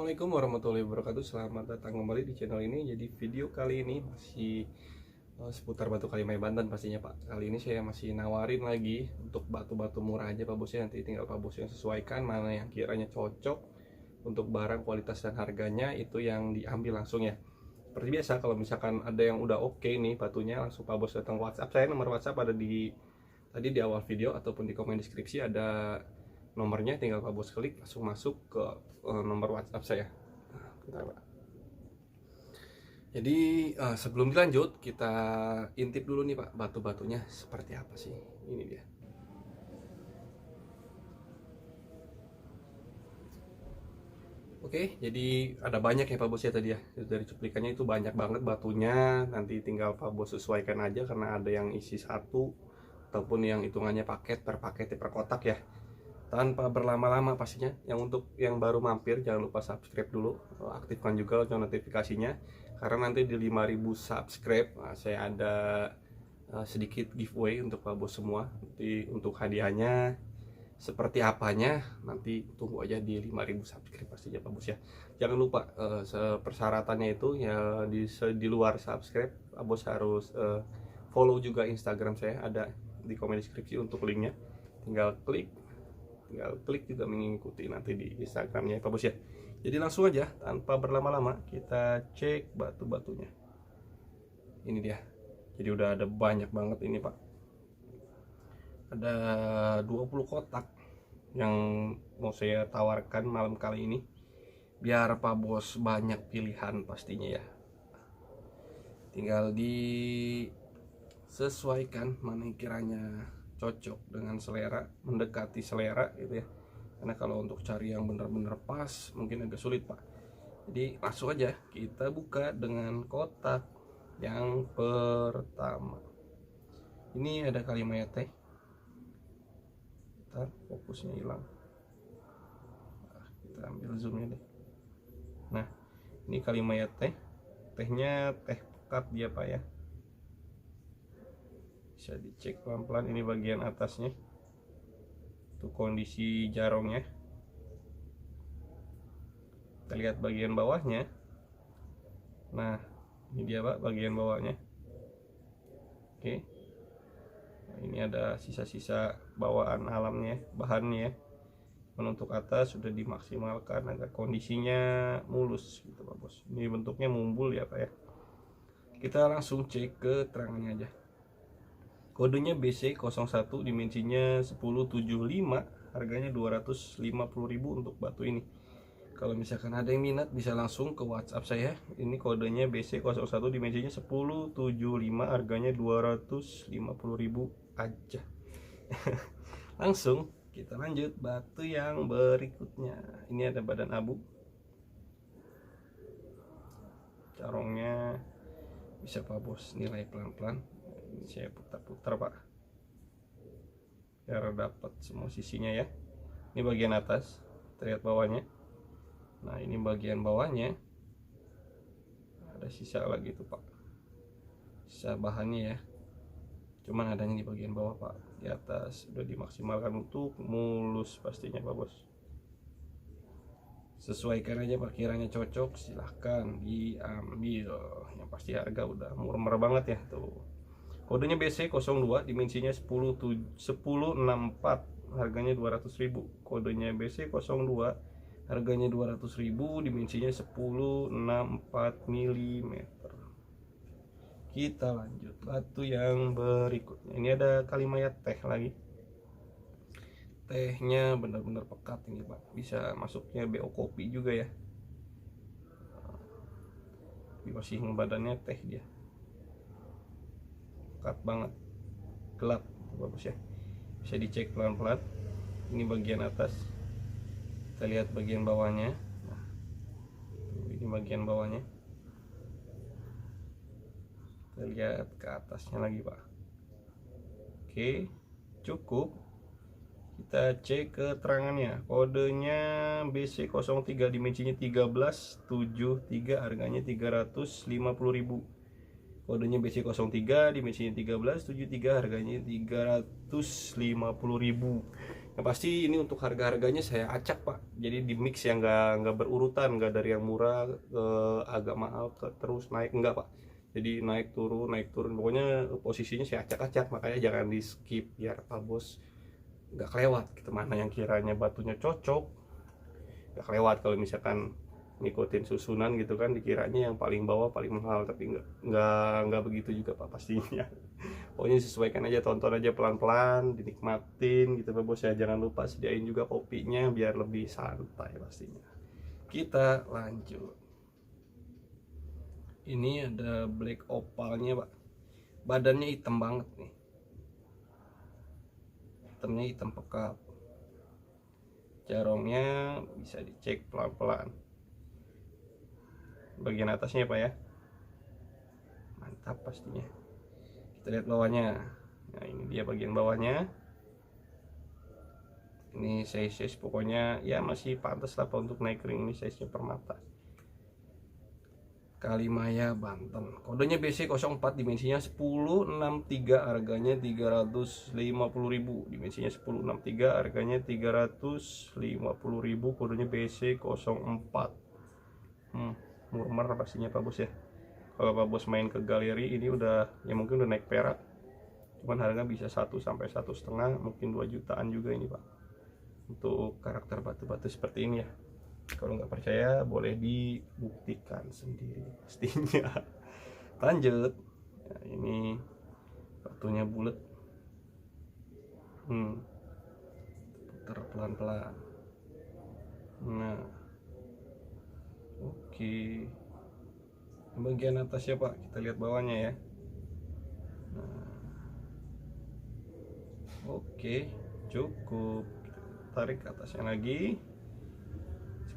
Assalamualaikum warahmatullahi wabarakatuh. Selamat datang kembali di channel ini. Jadi video kali ini masih seputar Batu Kalimai Banten pastinya Pak. Kali ini saya masih nawarin lagi untuk batu-batu murah aja Pak Bos ya. Nanti tinggal Pak Bos yang sesuaikan mana yang kiranya cocok untuk barang, kualitas dan harganya, itu yang diambil langsung ya. Seperti biasa, kalau misalkan ada yang udah oke nih batunya, langsung Pak Bos datang WhatsApp saya. Nomor WhatsApp ada tadi di awal video ataupun di komen deskripsi ada nomornya, tinggal Pak Bos klik langsung masuk ke nomor WhatsApp saya. Bentar, Pak. Jadi sebelum dilanjut, kita intip dulu nih Pak, batu-batunya seperti apa sih. Ini dia. Oke, jadi ada banyak ya Pak Bos ya tadi ya. Dari cuplikannya itu banyak banget batunya. Nanti tinggal Pak Bos sesuaikan aja, karena ada yang isi satu ataupun yang hitungannya paket per kotak ya. Tanpa berlama-lama pastinya, untuk yang baru mampir jangan lupa subscribe dulu, aktifkan juga lonceng notifikasinya, karena nanti di 5000 subscribe saya ada sedikit giveaway untuk Pak Bos semua. Nanti untuk hadiahnya seperti apanya nanti tunggu aja di 5000 subscribe pastinya Pak Bos ya. Jangan lupa persyaratannya itu ya, di luar subscribe Pak Bos harus follow juga Instagram saya, ada di komen deskripsi untuk linknya. Tinggal klik juga mengikuti nanti di Instagramnya Pak Bos ya. Jadi langsung aja tanpa berlama-lama kita cek batu-batunya. Ini dia. Jadi udah ada banyak banget ini Pak. Ada 20 kotak yang mau saya tawarkan malam kali ini, biar Pak Bos banyak pilihan pastinya ya. Tinggal disesuaikan mana yang kiranya cocok dengan selera, mendekati selera gitu ya. Karena kalau untuk cari yang benar-benar pas mungkin agak sulit Pak. Jadi langsung aja kita buka dengan kotak yang pertama. Ini ada Kalimaya teh. Bentar, fokusnya hilang. Kita ambil zoomnya deh. Nah, ini Kalimaya teh. Tehnya teh pekat dia Pak ya. Bisa dicek pelan-pelan, ini bagian atasnya itu kondisi jarongnya. Kita lihat bagian bawahnya. Nah, ini dia Pak bagian bawahnya. Oke, nah, ini ada sisa-sisa bawaan alamnya, bahannya. Untuk atas sudah dimaksimalkan agar kondisinya mulus gitu Pak Bos. Ini bentuknya mumbul ya Pak ya. Kita langsung cek keterangannya aja. Kodenya BC01, dimensinya 1075, harganya 250.000 untuk batu ini. Kalau misalkan ada yang minat bisa langsung ke WhatsApp saya. Ini kodenya BC01, dimensinya 1075, harganya 250.000 aja. Langsung kita lanjut batu yang berikutnya. Ini ada badan abu. Carongnya bisa Pak Bos nilai pelan-pelan. Ini saya putar-putar Pak, biar dapat semua sisinya ya. Ini bagian atas, kita lihat bawahnya. Nah, ini bagian bawahnya ada sisa lagi tuh Pak, sisa bahannya ya. Cuman adanya di bagian bawah Pak. Di atas sudah dimaksimalkan untuk mulus pastinya Pak Bos. Sesuaikan aja Pak, kiranya cocok silahkan diambil. Yang pasti harga udah murah banget ya tuh. Kodenya BC02, dimensinya 1064, harganya 200.000. Kodenya BC02, harganya 200.000, dimensinya 1064 mm. Kita lanjut batu yang berikutnya. Ini ada Kalimaya teh lagi. Tehnya benar-benar pekat ini Pak. Bisa masuknya BO kopi juga ya. Masih badannya teh dia. Pekat banget, gelap bagus ya. Bisa dicek pelan-pelan. Ini bagian atas, kita lihat bagian bawahnya. Nah, ini bagian bawahnya, kita lihat ke atasnya lagi Pak. Oke, cukup. Kita cek keterangannya. Kodenya BC03, dimensinya 1373, harganya 350.000. Kodenya BC03, dimensinya 1373, harganya 350.000. Yang pasti ini untuk harga-harganya saya acak pak, jadi di mix yang nggak berurutan, nggak dari yang murah ke agak mahal ke terus naik, enggak pak. Jadi naik turun, pokoknya posisinya saya acak-acak, makanya jangan di skip biar Pak Bos nggak kelewat gitu, mana yang kiranya batunya cocok nggak kelewat. Kalau misalkan ngikutin susunan gitu kan, dikiranya yang paling bawah paling mahal, tapi nggak begitu juga pak pastinya. Pokoknya sesuaikan aja, tonton aja pelan-pelan, dinikmatin gitu Pak Bos ya. Jangan lupa sediain juga kopinya biar lebih santai pastinya. Kita lanjut. Ini ada black opalnya pak, badannya hitam banget nih, hitamnya hitam pekat. Jarongnya bisa dicek pelan-pelan, bagian atasnya pak ya, mantap pastinya. Kita lihat bawahnya. Nah ini dia bagian bawahnya. Ini size pokoknya ya masih pantas lah untuk naik ring, ini size nya permata. Kalimaya Banten, kodenya BC04, dimensinya 1063, harganya 350.000, dimensinya 1063, harganya 350.000, kodenya BC04. Murmer pastinya Pak Bos ya. Kalau Pak Bos main ke galeri ini udah ya mungkin udah naik perak, cuman harga bisa 1 sampai 1,5, mungkin 2 jutaan juga ini Pak, untuk karakter batu-batu seperti ini ya. Kalau nggak percaya boleh dibuktikan sendiri pastinya. Lanjut. Nah, ini batunya bulat. Putar pelan-pelan. Nah, oke. Bagian atasnya pak, kita lihat bawahnya ya. Nah, oke, cukup. Tarik atasnya lagi.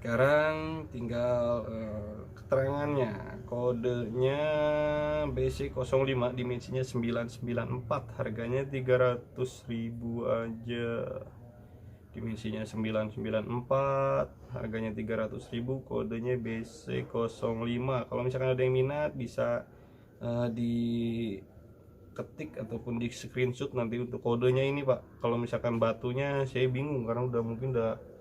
Sekarang tinggal keterangannya. Kodenya BC05, dimensinya 994, harganya 300.000 aja. Dimensinya 994, harganya 300.000, kodenya BC05. Kalau misalkan ada yang minat bisa diketik ataupun di screenshot nanti untuk kodenya ini pak. Kalau misalkan batunya saya bingung karena mungkin udah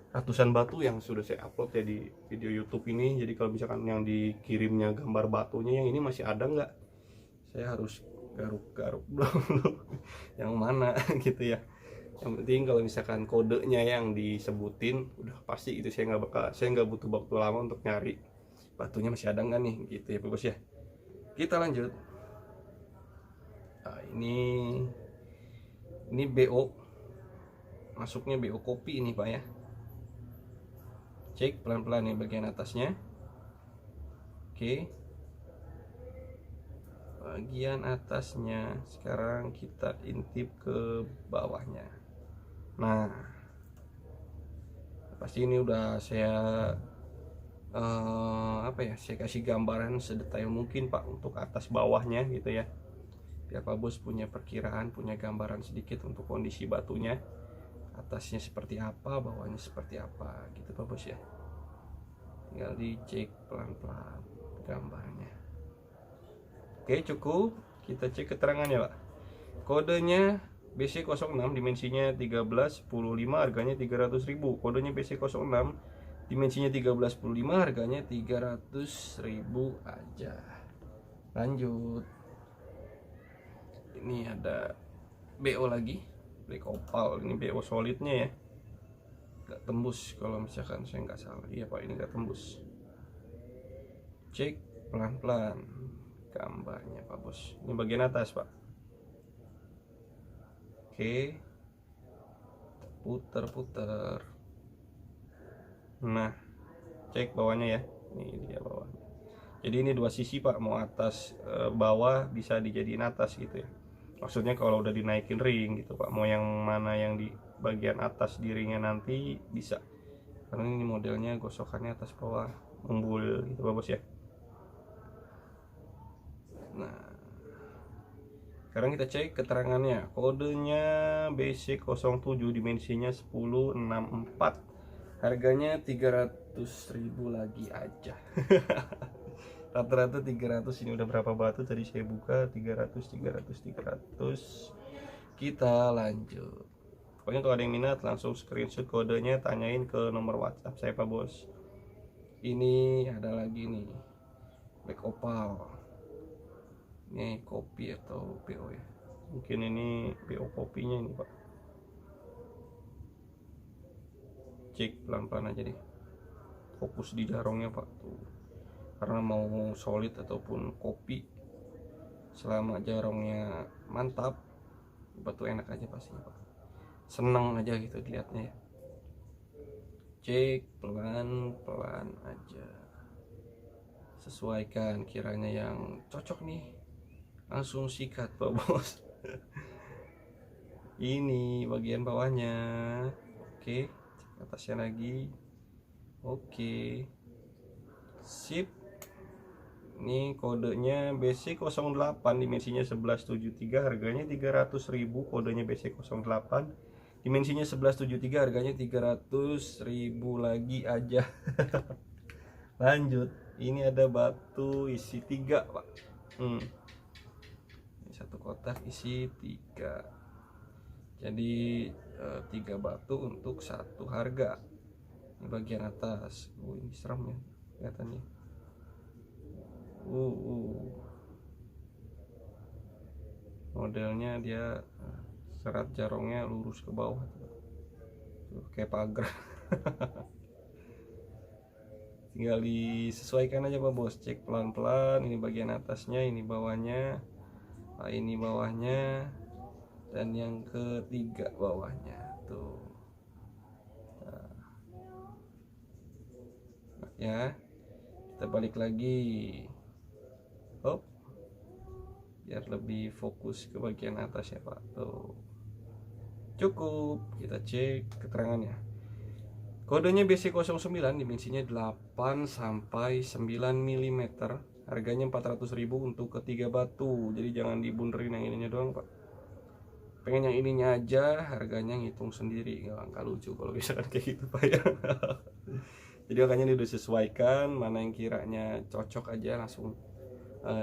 ratusan batu yang sudah saya upload ya di video YouTube ini. Jadi kalau misalkan yang dikirimnya gambar batunya yang ini masih ada nggak, saya harus garuk-garuk dulu yang mana gitu ya. Yang penting kalau misalkan kodenya yang disebutin udah pasti itu, saya nggak butuh waktu lama untuk nyari batunya masih ada nggak nih gitu ya Pak Bos ya. Kita lanjut. Nah, ini BO, masuknya BO kopi ini pak ya. Cek pelan-pelan nih bagian atasnya. Oke, bagian atasnya sekarang kita intip ke bawahnya. Nah, pasti ini udah saya saya kasih gambaran sedetail mungkin pak untuk atas bawahnya gitu ya, biar Pak Bos punya perkiraan, punya gambaran sedikit untuk kondisi batunya, atasnya seperti apa, bawahnya seperti apa gitu Pak Bos ya. Tinggal dicek pelan-pelan gambarnya. Oke cukup, kita cek keterangannya pak. Kodenya BC06, dimensinya 13/15, harganya 300.000. Kodenya BC06, dimensinya 13/15, harganya 300.000 aja. Lanjut. Ini ada BO lagi, black opal. Ini BO solidnya ya, nggak tembus kalau misalkan saya nggak salah. Iya pak, ini nggak tembus. Cek pelan-pelan gambarnya Pak Bos. Ini bagian atas pak. Oke, puter-puter. Nah, cek bawahnya ya. Ini dia bawahnya. Jadi ini dua sisi pak, mau atas bawah bisa dijadiin atas gitu ya. Maksudnya kalau udah dinaikin ring gitu pak, mau yang mana yang di bagian atas dirinya nanti bisa, karena ini modelnya gosokannya atas bawah umbul gitu Pak Bos ya. Nah, sekarang kita cek keterangannya. Kodenya BC07, dimensinya 1064, harganya 300.000 lagi aja. Rata-rata 300. Ini udah berapa batu tadi saya buka, 300. Kita lanjut. Pokoknya kalau ada yang minat langsung screenshot kodenya, tanyain ke nomor WhatsApp saya Pak Bos. Ini ada lagi nih, Black Opal. Ini kopi atau BO ya, mungkin ini BO kopinya ini Pak. Cek pelan-pelan aja deh, fokus di jarongnya Pak tuh, karena mau solid ataupun kopi, selama jarongnya mantap batu enak aja pastinya Pak, seneng aja gitu dilihatnya ya. Cek pelan-pelan aja, sesuaikan kiranya yang cocok nih, langsung sikat Pak Bos. Ini bagian bawahnya. Oke, cek atasnya lagi. Oke, sip. Ini kodenya BC08, dimensinya 1173, harganya 300.000. Kodenya BC08, dimensinya 1173, harganya 300.000 lagi aja. Lanjut, ini ada batu isi 3 Pak. Ini satu kotak isi 3, jadi 3 batu untuk satu harga. Ini bagian atas. Ini serem ya kelihatannya. Modelnya dia serat jarongnya lurus ke bawah tuh, kayak pagar. Tinggal disesuaikan aja Pak Bos, cek pelan-pelan. Ini bagian atasnya, ini bawahnya, ini bawahnya, dan yang ketiga bawahnya tuh. Nah, ya, kita balik lagi. Hop, biar lebih fokus ke bagian atas ya Pak. Tuh, cukup. Kita cek keterangannya. Kodenya BC09, dimensinya 8 sampai 9 mm, harganya 400.000 untuk ketiga batu. Jadi jangan dibunderin yang ininya doang Pak, pengen yang ininya aja, harganya ngitung sendiri. Nggak lucu kalau misalkan kayak gitu Pak ya. Jadi makanya udah sesuaikan mana yang kiranya cocok aja, langsung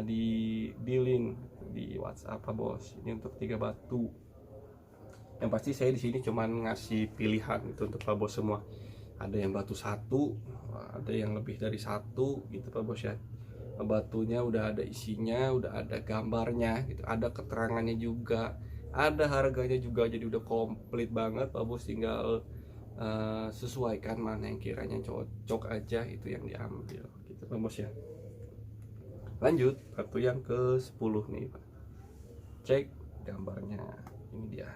di dealin di WhatsApp Pak Bos. Ini untuk 3 batu. Yang pasti saya di sini cuman ngasih pilihan itu untuk Pak Bos semua. Ada yang batu 1, ada yang lebih dari 1 gitu Pak Bos ya. Batunya udah ada isinya, udah ada gambarnya gitu, ada keterangannya juga, ada harganya juga, jadi udah komplit banget Pak Bos. Tinggal sesuaikan mana yang kiranya cocok aja, itu yang diambil gitu Pak Bos ya. Lanjut, batu yang ke 10 nih Pak. Cek gambarnya, ini dia.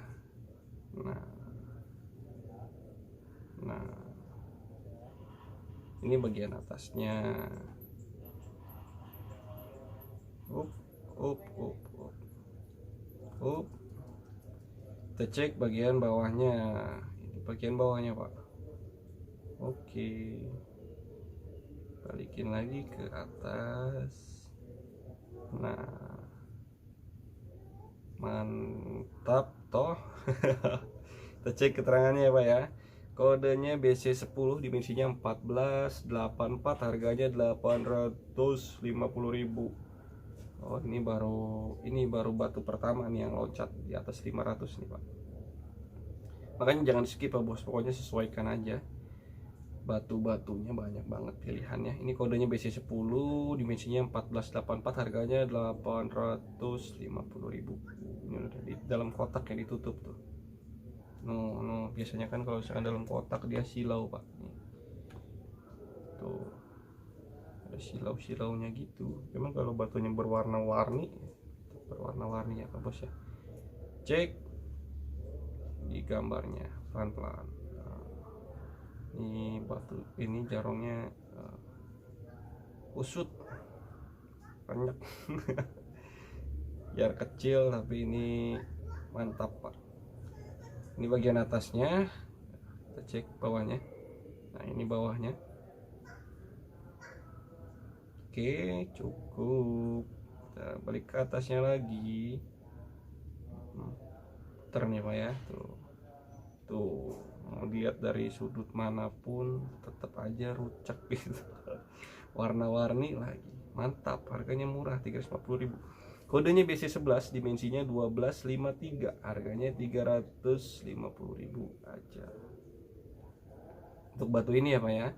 Nah, ini bagian atasnya. Kita cek bagian bawahnya. Ini bagian bawahnya Pak. Oke, balikin lagi ke atas. Nah, mantap toh. Kita cek keterangannya ya Pak ya. Kodenya BC10, dimensinya 1484, harganya 850.000. Oh, ini baru batu pertama nih yang loncat di atas 500 nih Pak. Makanya jangan skip Pak Bos, pokoknya sesuaikan aja. Batu-batunya banyak banget pilihannya. Ini kodenya BC10, dimensinya 1484, harganya 850.000. Ini udah di dalam kotak yang ditutup tuh. No, biasanya kan kalau misalkan dalam kotak dia silau Pak. Nih. Tuh, ada silau-silaunya gitu. Cuman kalau batunya berwarna-warni ya Pak Bos ya. Cek di gambarnya pelan-pelan. Ini batu, ini jarongnya usut, banyak. Biar kecil tapi ini mantap Pak. Ini bagian atasnya, kita cek bawahnya. Nah, ini bawahnya. Oke, cukup. Kita balik ke atasnya lagi. Puter nih Pak ya. Tuh, mau lihat dari sudut manapun tetap aja rucek gitu. Warna-warni lagi, mantap. Harganya murah, 350.000. Kodenya BC11, dimensinya 1253, harganya 350.000 aja. Untuk batu ini ya Pak ya.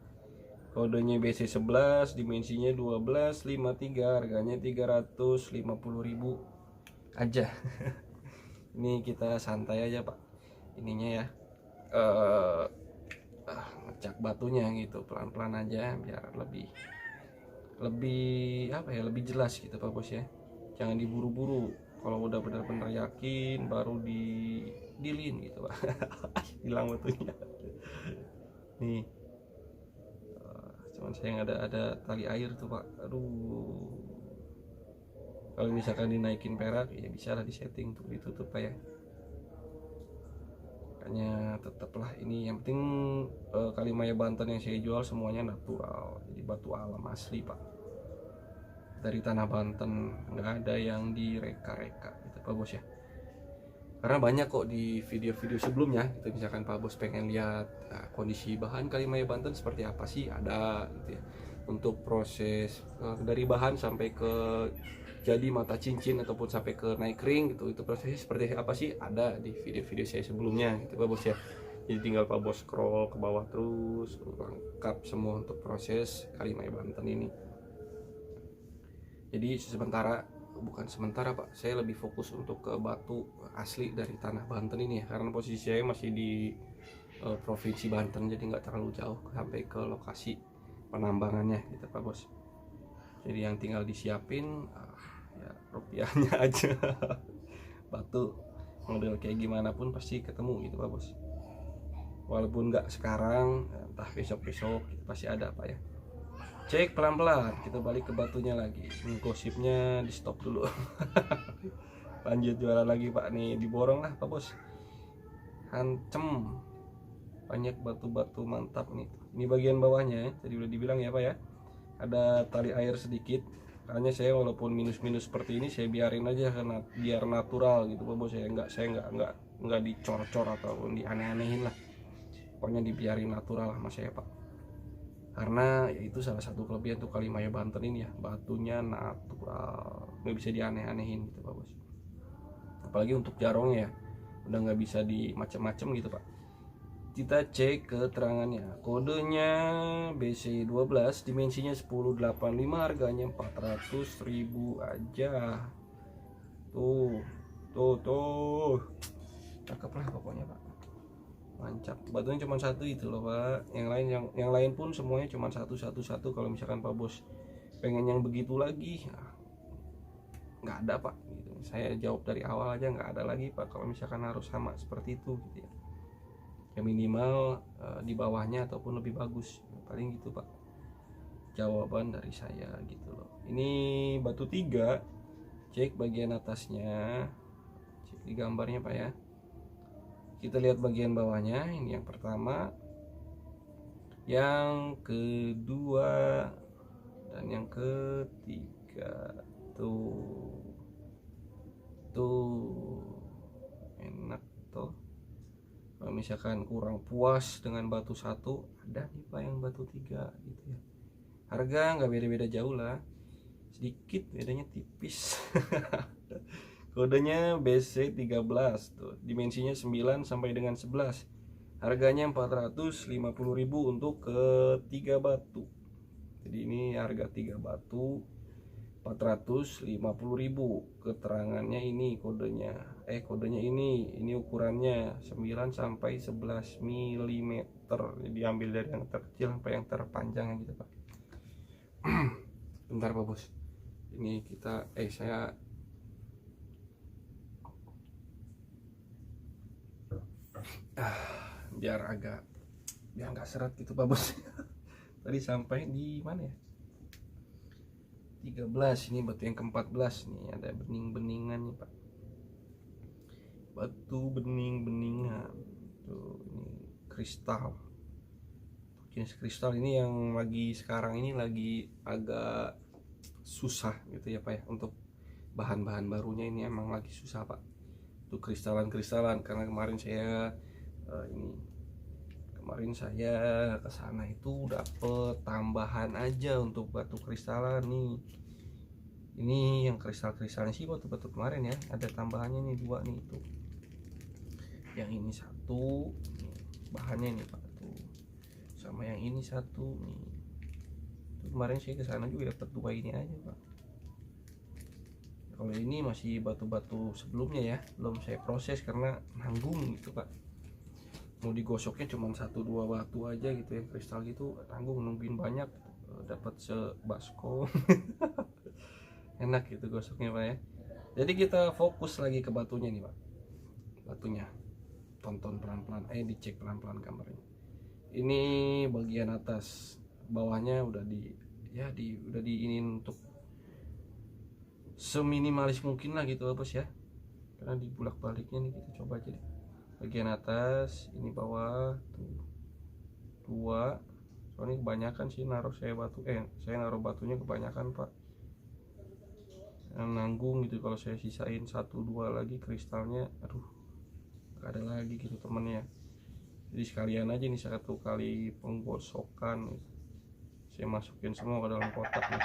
Kodenya BC11, dimensinya 1253, harganya 350.000 aja. Ini kita santai aja Pak. Ininya ya. Ngecak batunya gitu, pelan-pelan aja biar lebih apa ya, lebih jelas gitu Pak Bos ya. Jangan diburu-buru. Kalau udah benar-benar yakin baru dilin gitu Pak. Hilang batunya. Nih. Cuman sayang ada tali air tuh Pak. Aduh. Kalau misalkan dinaikin perak ya bisa lah disetting untuk ditutup Pak ya. Makanya tetaplah ini yang penting Kalimaya Banten yang saya jual semuanya natural. Jadi batu alam asli Pak. Dari tanah Banten, nggak ada yang direka-reka gitu Pak Bos ya. Karena banyak kok di video-video sebelumnya gitu, misalkan Pak Bos pengen lihat kondisi bahan Kalimaya Banten seperti apa sih, ada gitu ya. Untuk proses dari bahan sampai ke jadi mata cincin ataupun sampai ke naik ring gitu, itu prosesnya seperti apa sih, ada di video-video saya sebelumnya gitu Pak Bos ya. Jadi tinggal Pak Bos scroll ke bawah terus, lengkap semua untuk proses Kalimaya Banten ini. Jadi bukan sementara Pak, saya lebih fokus untuk ke batu asli dari tanah Banten ini ya, karena posisi saya masih di provinsi Banten, jadi nggak terlalu jauh sampai ke lokasi penambangannya gitu Pak Bos. Jadi yang tinggal disiapin ya rupiahnya aja. Batu model kayak gimana pun pasti ketemu gitu Pak Bos. Walaupun nggak sekarang, entah besok-besok gitu, pasti ada Pak ya. Cek pelan-pelan, kita balik ke batunya lagi. Gosipnya di stop dulu. Lanjut jualan lagi Pak, nih diborong lah Pak Bos. Hancem, banyak batu-batu mantap nih. Ini bagian bawahnya, tadi udah dibilang ya Pak ya, ada tali air sedikit. Karena saya walaupun minus-minus seperti ini, saya biarin aja karena biar natural gitu Pak Bos. Saya nggak dicor-cor ataupun dianeh-anehin lah. Pokoknya dibiarin natural lah mas saya Pak. Karena ya itu salah satu kelebihan tuh Kalimaya Banten ini ya, batunya natural, nggak bisa dianeh-anehin gitu Pak Bos. Apalagi untuk jarongnya ya, udah nggak bisa di macem-macem gitu Pak. Kita cek keterangannya, kodenya BC12, dimensinya 1085, harganya 400.000 aja. Tuh cakep lah pokoknya Pak, mantap. Batunya cuma satu itu loh Pak, yang lain pun semuanya cuma satu. Kalau misalkan Pak Bos pengen yang begitu lagi, nggak ada Pak gitu. Saya jawab dari awal aja, nggak ada lagi Pak kalau misalkan harus sama seperti itu gitu ya. Ya minimal di bawahnya ataupun lebih bagus, paling gitu Pak jawaban dari saya gitu loh. Ini batu 3, cek bagian atasnya, cek di gambarnya Pak ya. Kita lihat bagian bawahnya, ini yang pertama, yang kedua, dan yang ketiga. Tuh enak tuh. Kalau misalkan kurang puas dengan batu 1, ada nih Pak yang batu 3 gitu ya. Harga nggak beda-beda jauh lah, sedikit bedanya tipis. Kodenya BC13 tuh, dimensinya 9 sampai dengan 11. Harganya 450.000 untuk ketiga batu. Jadi ini harga 3 batu 450.000. Keterangannya ini kodenya ini ukurannya 9 sampai 11 mm. Jadi ambil dari yang terkecil sampai yang terpanjang gitu Pak. Bentar Pak Bos. Ini kita saya biar nggak seret gitu Pak Bos. Tadi sampai di mana ya, 13. Ini batu yang ke-14 nih, ada bening-beningan nih Pak, batu bening-beningan tuh. Ini kristal, jenis kristal ini yang sekarang ini lagi agak susah gitu ya Pak ya. Untuk bahan-bahan barunya ini emang lagi susah Pak, untuk kristalan. Karena kemarin saya kesana itu dapet tambahan aja untuk batu kristalan nih Ini yang kristal-kristalnya sih batu-batu kemarin ya, ada tambahannya nih 2 nih tuh. Yang ini 1 bahannya nih Pak tuh, sama yang ini 1 nih tuh. Kemarin saya kesana juga dapat 2 ini aja Pak. Kalau ini masih batu-batu sebelumnya ya, belum saya proses karena nanggung gitu Pak. Mau digosoknya cuma 1-2 batu aja gitu ya, kristal gitu tanggung, nungguin banyak dapat sebaskom. Enak gitu gosoknya Pak ya. Jadi kita fokus lagi ke batunya nih Pak. Batunya tonton pelan-pelan, dicek pelan-pelan gambarnya. Ini bagian atas, bawahnya udah udah diinin untuk seminimalis mungkin lah gitu Bos ya. Karena di bolak-baliknya nih kita coba aja deh. Bagian atas, ini bawah tuh 2. Soalnya kebanyakan sih saya naruh batunya kebanyakan Pak. Nanggung gitu kalau saya sisain 1-2 lagi kristalnya, aduh gak ada lagi gitu temennya. Jadi sekalian aja nih 1 kali penggosokan gitu. Saya masukin semua ke dalam kotak nih.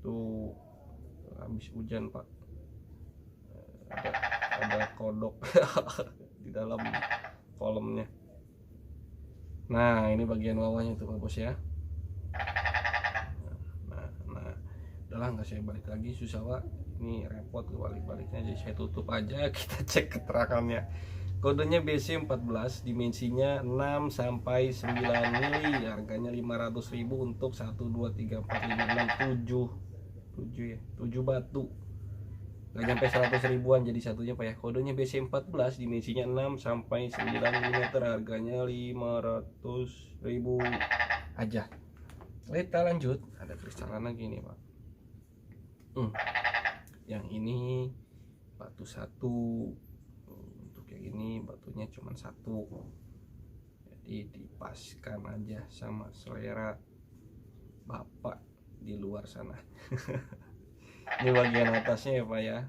Tuh habis hujan Pak, ada kodok di dalam kolamnya. Nah ini bagian bawahnya tuh Pak Bos ya. Nah udahlah, nggak saya balik lagi, susah Pak, ini repot balik-baliknya, jadi saya tutup aja. Kita cek keterangannya. Kodenya BC14, dimensinya 6 sampai 9 mili, harganya 500.000 untuk 1 2 3 4 5 6 7 ya, 7 batu. Nggak nyampe 100 ribuan jadi satunya Pak ya. Kodenya BC14, dimensinya 6 sampai 9 mm, harganya 500.000 aja. Kita lanjut, ada kristalan lagi nih Pak. Yang ini batu 1. Yang ini batunya cuma 1, jadi dipaskan aja sama selera bapak di luar sana. Ini bagian atasnya ya Pak ya,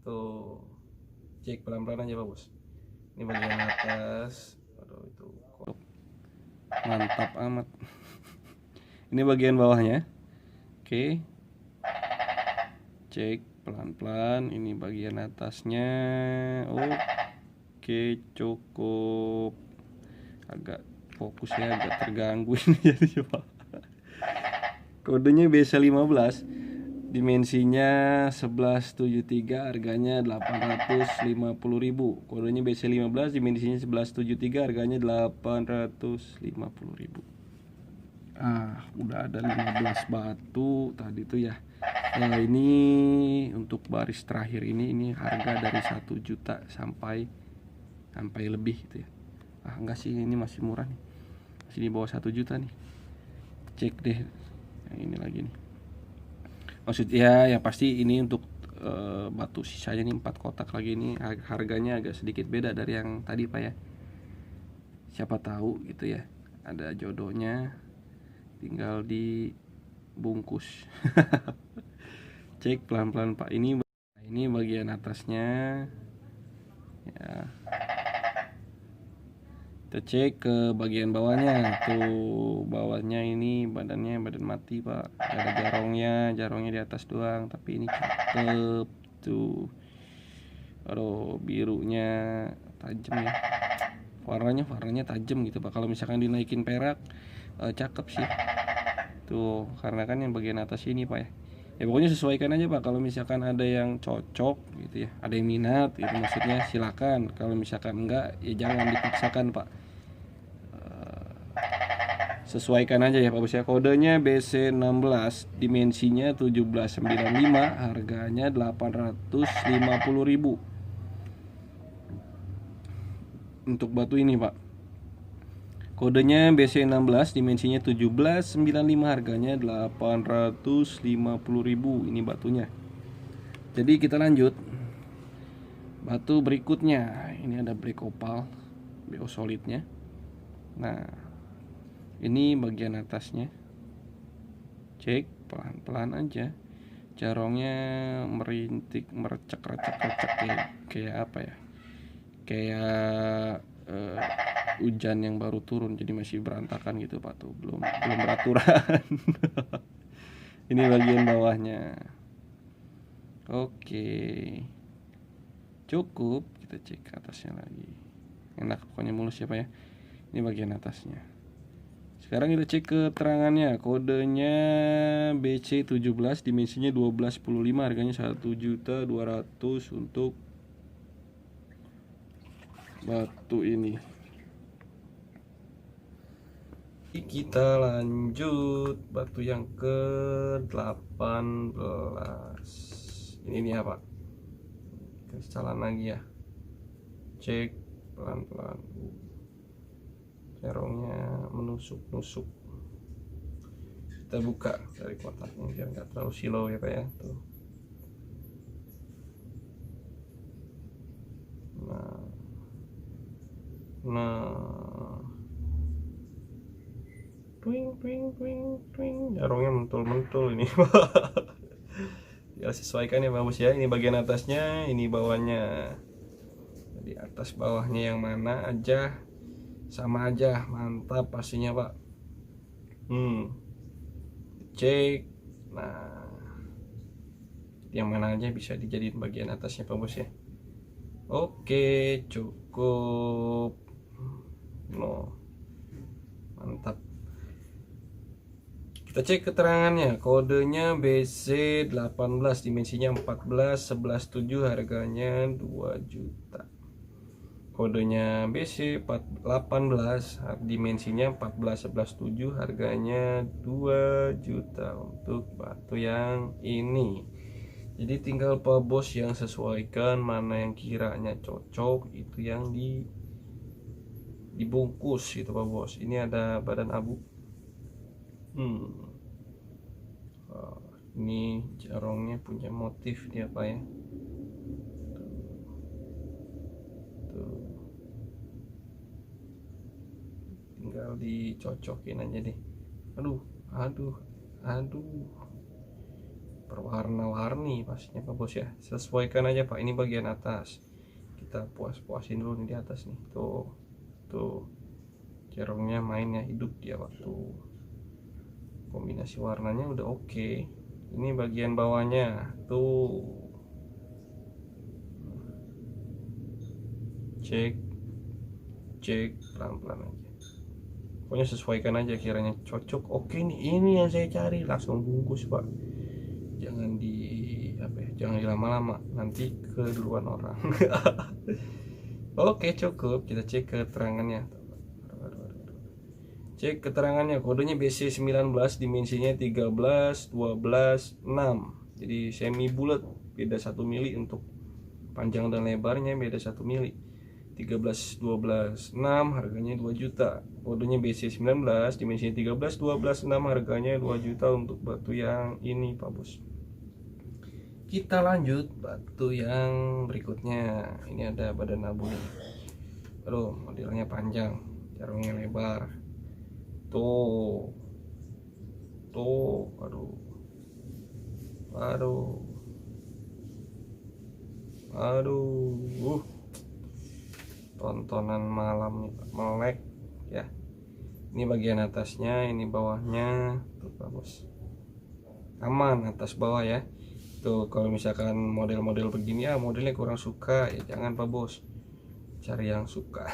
tuh cek pelan-pelan aja Pak Bos. Ini bagian atas, aduh itu mantap amat. Ini bagian bawahnya, oke, cek pelan-pelan. Ini bagian atasnya, Oke, cukup. Agak fokusnya agak terganggu ini jadi Pak. Kodenya BC15, dimensinya 1173, harganya 850.000. Kodenya BC15, dimensinya 1173, harganya 850.000. Udah ada 15 batu tadi tuh ya. Nah, ini untuk baris terakhir ini harga dari 1 juta sampai lebih gitu ya. Enggak sih, ini masih murah nih, masih di bawah 1 juta nih. Cek deh yang ini lagi nih, maksudnya ya pasti ini untuk batu sisanya nih 4 kotak lagi. Ini harganya agak sedikit beda dari yang tadi Pak ya. Siapa tahu gitu ya, ada jodohnya, tinggal dibungkus. Cek pelan-pelan Pak. Ini bagian atasnya ya. Kita cek ke bagian bawahnya. Tuh bawahnya ini badan mati Pak. Ada jarongnya di atas doang, tapi ini cakep tuh. Aduh, birunya tajam ya. Warnanya tajam gitu Pak. Kalau misalkan dinaikin perak cakep sih. Tuh, karena kan yang bagian atas ini Pak ya. Ya pokoknya sesuaikan aja Pak. Kalau misalkan ada yang cocok gitu ya, ada yang minat gitu maksudnya, silakan. Kalau misalkan enggak ya jangan dipaksakan Pak. Sesuaikan aja ya Pak Bos ya. Kodenya BC16, dimensinya 1795, harganya 850.000 untuk batu ini Pak. Kodenya BC16, dimensinya 1795, harganya 850.000. Ini batunya. Jadi kita lanjut. Batu berikutnya, ini ada black opal, BO solidnya. Nah, ini bagian atasnya. Cek pelan-pelan aja. Jarongnya merintik, merecek-recek kayak apa ya? Kayak hujan yang baru turun, jadi masih berantakan gitu Pak tuh, belum beraturan. Ini bagian bawahnya. Oke, cukup. Kita cek ke atasnya lagi. Enak pokoknya mulus ya Pak ya. Ini bagian atasnya. Sekarang kita cek keterangannya. Kodenya BC17, dimensinya 12/5, harganya 1.200.000 untuk batu ini. Kita lanjut batu yang ke-18. Ini nih apa? Kristalan lagi ya. Cek pelan-pelan. Cerongnya menusuk-nusuk. Kita buka dari kotaknya biar nggak terlalu silau ya Pak ya. Tuh. Nah. Twing twing twing twing. Jarongnya mentul-mentul ini. Ya sesuaikan ya Pak Bos ya. Ini bagian atasnya, ini bawahnya. Jadi atas bawahnya yang mana aja sama aja, mantap pastinya Pak. Cek. Nah, yang mana aja bisa dijadiin bagian atasnya Pak Bos ya. Oke, cukup. No. Mantap. Kita cek keterangannya. Kodenya BC18, dimensinya 14/11/7, harganya 2 juta. Kodenya BC18, dimensinya 14/11/7, harganya 2 juta untuk batu yang ini. Jadi tinggal Pak Bos yang sesuaikan mana yang kiranya cocok, itu yang dibungkus gitu Pak Bos. Ini ada badan abu. Ini jarongnya punya motif dia Pak ya. Tuh. Tinggal dicocokin aja deh. Aduh. Berwarna-warni pastinya Pak Bos ya. Sesuaikan aja Pak. Ini bagian atas. Kita puas-puasin dulu nih di atas nih. Tuh. Jarongnya mainnya hidup dia waktu. Kombinasi warnanya udah oke. Ini bagian bawahnya tuh. Cek pelan-pelan aja. Pokoknya sesuaikan aja kiranya cocok. Oke nih, ini yang saya cari, langsung bungkus Pak. Jangan jangan dilama-lama, nanti keduluan orang. Oke, cukup. Kita cek keterangannya. Cek keterangannya, kodenya BC19, dimensinya 13/12/6. Jadi semi bulat, beda 1 mili untuk panjang dan lebarnya, beda 1 mili. 13/12/6, harganya 2 juta. Kodenya BC19, dimensinya 13/12/6, harganya 2 juta untuk batu yang ini Pak Bos. Kita lanjut batu yang berikutnya. Ini ada badan abu nih. Modelnya panjang, jarongnya lebar. Tuh, aduh, tontonan malam melek ya. Ini bagian atasnya, ini bawahnya, tuh bagus, aman atas bawah ya. Tuh kalau misalkan model-model begini ya modelnya kurang suka ya jangan Pak Bos, cari yang suka.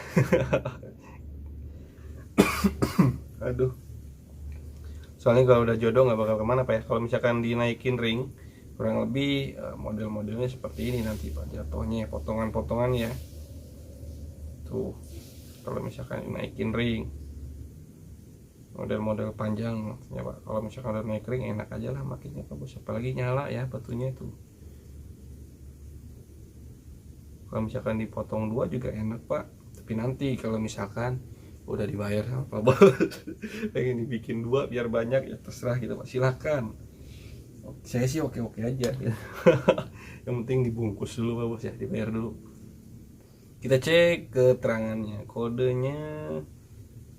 Aduh, soalnya kalau udah jodoh nggak bakal kemana Pak ya. Kalau misalkan dinaikin ring, kurang lebih model-modelnya seperti ini nanti Pak jatuhnya, potongan-potongan ya. Tuh, kalau misalkan dinaikin ring, model-model panjang ya Pak. Kalau misalkan udah naik ring enak aja lah makanya Pak Bos, apalagi nyala ya batunya itu. Kalau misalkan dipotong dua juga enak Pak, tapi nanti kalau misalkan udah dibayar sama Pak Bos pengen dibikin dua biar banyak ya terserah gitu Pak, silakan. Saya sih oke-oke aja. Yang penting dibungkus dulu Pak Bos ya, dibayar dulu. Kita cek keterangannya. Kodenya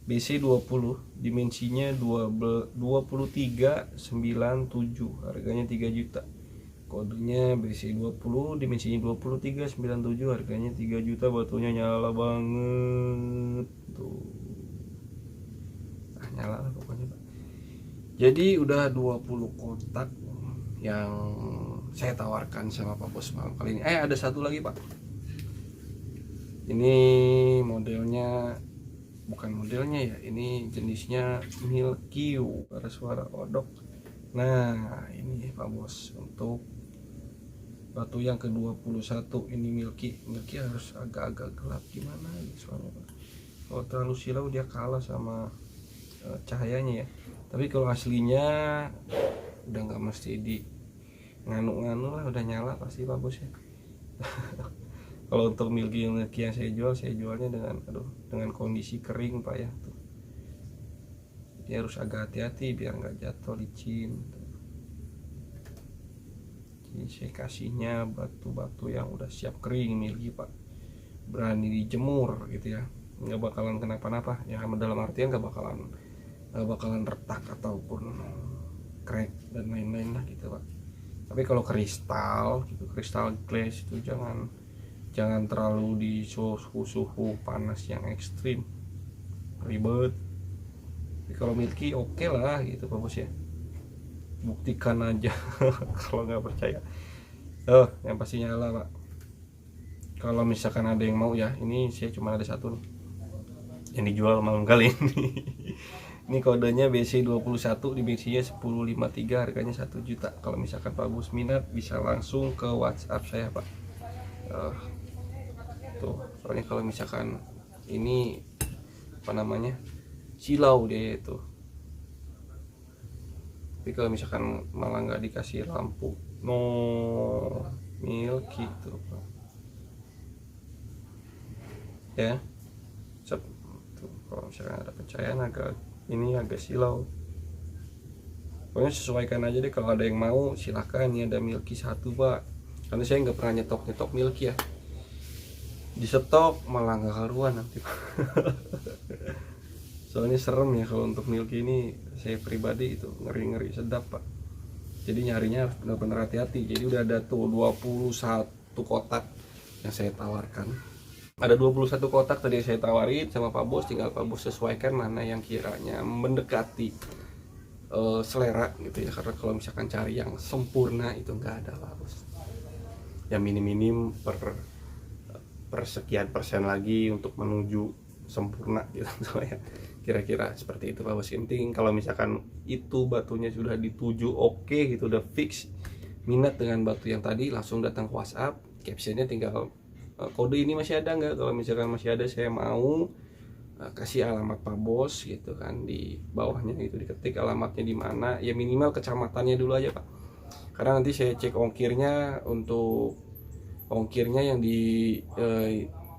BC20, dimensinya 23/97, harganya 3 juta. Kodenya BC20, dimensinya 23/97, harganya 3 juta. Batunya nyala banget tuh. Nyala lah pokoknya Pak. Jadi udah 20 kotak yang saya tawarkan sama Pak Bos malam kali ini. Ada satu lagi Pak. Ini modelnya, bukan modelnya ya, ini jenisnya Milky suara odok. Nah ini Pak Bos untuk batu yang ke-21 ini Milky harus agak-agak gelap gimana soalnya Pak. Kalau terlalu silau dia kalah sama cahayanya ya. Tapi kalau aslinya udah nggak mesti di nganu-nganu lah, udah nyala pasti Pak Bos ya. Kalau untuk Milky yang saya jualnya dengan kondisi kering Pak ya. Tuh. Dia harus agak hati-hati biar nggak jatuh licin. Jadi saya kasihnya batu-batu yang udah siap kering Milky Pak, berani dijemur gitu ya, nggak bakalan kenapa-napa ya, dalam artian nggak bakalan retak ataupun crack dan lain-lain lah gitu Pak. Tapi kalau kristal gitu, kristal glass itu jangan terlalu di suhu panas yang ekstrim, ribet. Tapi kalau Milky oke lah gitu Pak Bos ya, buktikan aja kalau nggak percaya. Yang pasti nyala Pak. Kalau misalkan ada yang mau ya, ini saya cuma ada satu nih yang dijual malam kali ini. Ini kodenya BC21, dimensinya 1053, harganya 1 juta. Kalau misalkan Pak Bos minat bisa langsung ke WhatsApp saya Pak. Tuh, soalnya kalau misalkan ini apa namanya, silau dia itu. Tapi kalau misalkan malah nggak dikasih lampu, Milky tuh Pak. Ya, tuh, kalau misalkan ada pencahayaan agak silau. Pokoknya sesuaikan aja deh, kalau ada yang mau silahkan. Ini ada Milky 1 Pak, karena saya nggak pernah nyetok Milky ya. Di stok malah nggak karuan nanti Pak. Soalnya serem ya kalau untuk Milky ini, saya pribadi itu ngeri sedap Pak. Jadi nyarinya harus benar-benar hati-hati. Jadi udah ada tuh 21 kotak yang saya tawarkan. Ada 21 kotak tadi saya tawarin sama Pak Bos, tinggal Pak Bos sesuaikan mana yang kiranya mendekati selera gitu ya. Karena kalau misalkan cari yang sempurna itu nggak ada Pak Bos. Yang minim-minim per sekian persen lagi untuk menuju sempurna gitu ya. Kira-kira seperti itu Pak Bos. Penting kalau misalkan itu batunya sudah dituju oke gitu, udah fix minat dengan batu yang tadi, langsung datang ke WhatsApp. Captionnya tinggal kode ini masih ada nggak. Kalau misalkan masih ada, saya mau kasih alamat Pak Bos gitu kan, di bawahnya itu diketik alamatnya di mana ya, minimal kecamatannya dulu aja Pak, karena nanti saya cek ongkirnya. Untuk ongkirnya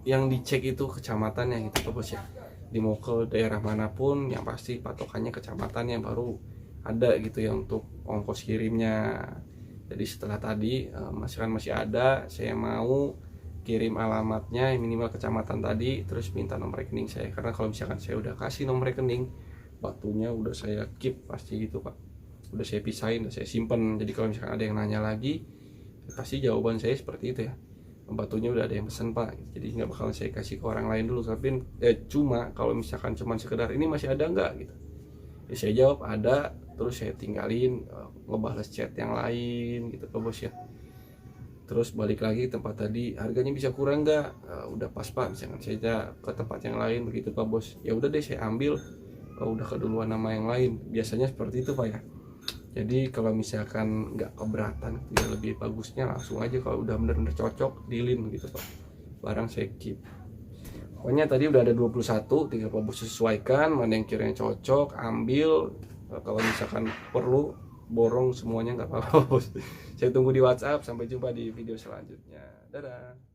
yang dicek itu kecamatannya gitu Pak Bos ya. Di mau ke daerah manapun yang pasti patokannya kecamatan yang baru ada gitu ya untuk ongkos kirimnya. Jadi setelah tadi masih ada, saya mau kirim alamatnya minimal kecamatan tadi, terus minta nomor rekening saya. Karena kalau misalkan saya udah kasih nomor rekening, batunya udah saya keep pasti gitu Pak, udah saya pisahin, udah saya simpen. Jadi kalau misalkan ada yang nanya lagi, pasti jawaban saya seperti itu ya, batunya udah ada yang pesen Pak. Jadi nggak bakalan saya kasih ke orang lain dulu. Tapi cuma kalau misalkan cuman sekedar ini masih ada nggak gitu ya, saya jawab ada, terus saya tinggalin ngebales chat yang lain gitu Pak Bos ya. Terus balik lagi tempat tadi, harganya bisa kurang nggak? Udah pas Pak, misalkan saya ke tempat yang lain begitu Pak Bos, ya udah deh saya ambil, udah keduluan nama yang lain. Biasanya seperti itu Pak ya. Jadi kalau misalkan nggak keberatan, ya lebih bagusnya langsung aja kalau udah bener-bener cocok, dealin gitu Pak, barang saya keep. Pokoknya tadi udah ada 21, tinggal Pak Bos sesuaikan mana yang kiranya cocok, ambil. Kalau misalkan perlu borong semuanya nggak apa-apa Bos. Saya tunggu di WhatsApp. Sampai jumpa di video selanjutnya. Dadah.